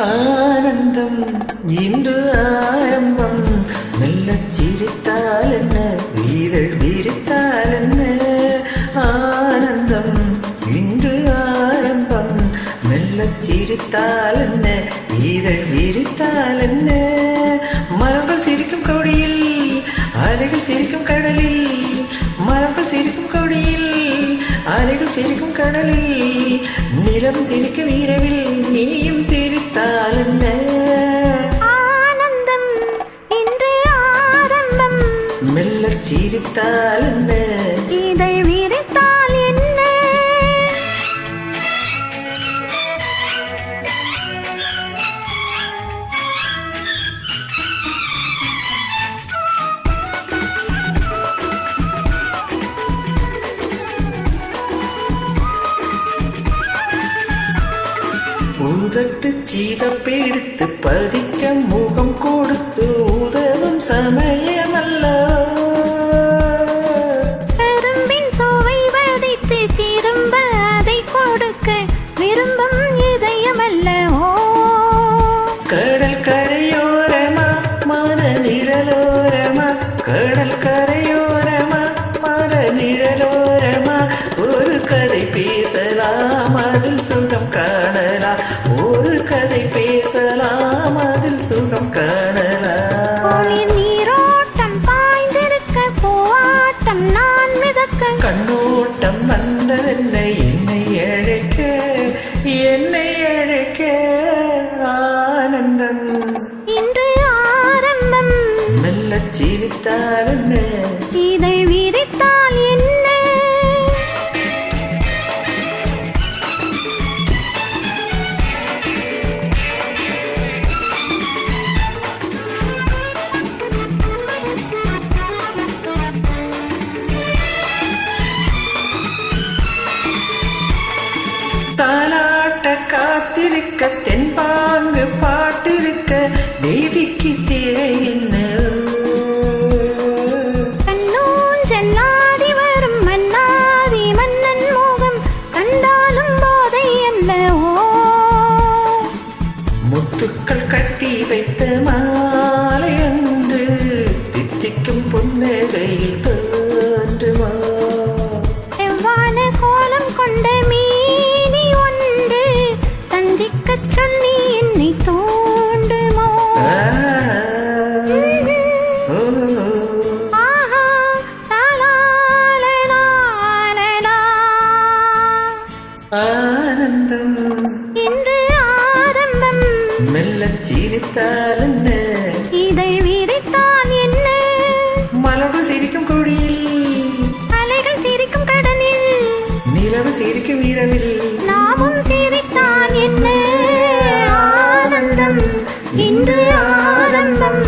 ஆனந்தம் இன்று ஆரம்பம். மெல்லச் சிரித்தால் என்ன, வீரல் விரித்தால் என்ன. ஆனந்தம் இன்று ஆரம்பம். மெல்லச் சிரித்தால் என்ன, வீரல் விரித்தால் என்ன. மரங்கள் சிரிக்கும் கொடியில், அலைகள் சிரிக்கும் கடலில். மரங்கள் சிரிக்கும் கொடியில், அலைகள் சிரிக்கும் கடலில். நிலவு சிரிக்கும் இரவில் நீயும் சிரித்தால் என்ன. ஆனந்தம் இன்று ஆரம்பம். மெல்லச் சிரித்தால் என்ன, இதழ் விரித்தால் என்ன. உதட்டு சீதப்பெடுத்து பதிக்க முகம் கொடுத்து உதவும் சமயமல்ல. கரும்பின் சுவை வதைத்து திரும்ப அதை கொடுக்க விரும்பும் இதயமல்லவோ. கடல் கரையோரமா மர நிழலோரமா, கடல் கரையோரமா மர நிழலோரமா. ஒரு கதை பேசலாம் அதில் சுகம் காணலாம். ஒரு கதை பேசலாம் அதில் சுகம் காணலாம். நீரோட்டம் பாய்ந்திருக்க போராட்டம் நான் மிதக்க. கண்ணோட்டம் வந்ததென்ன என்னை அழைக்க, என்னை அழைக்க. ஆனந்தம் இன்று ஆரம்பம். மெல்லச் சிரித்தால் என்ன, இதழ் விரித்தால் என்ன. தாலாட்ட காத்திருக்க தென்பாங்கு பாட்டிருக்க தேவிக்கு தேவை என்ன. கண்ணூஞ்செல்லாடி வரும் மன்னாதி மன்னன் மோகம் கண்டாலும் போதை அல்லவோ. முத்துக்கள் கட்டி வைத்த மாலை அன்று தித்திக்கும் புன்னகையில் தோன்றுமா. செவ்வான கோலம் கொண்ட மீனி ஒன்று சந்திக்கச் சொல்லி என்னை தோண்டுமோ. ஆஹா தாலாலலா. ஆனந்தம் இன்று ஆரம்பம். மெல்லச் சிரித்தால் என்ன, இதழ் விரித்தால் என்ன. மலவு சிரிக்கும் கொடியில், அலைகள் சிரிக்கும் கடலில். நிலவு சிரிக்கும் இரவில் நாமும் சிரித்தால் என்ன. ஆனந்தம் இன்று ஆரம்பம்.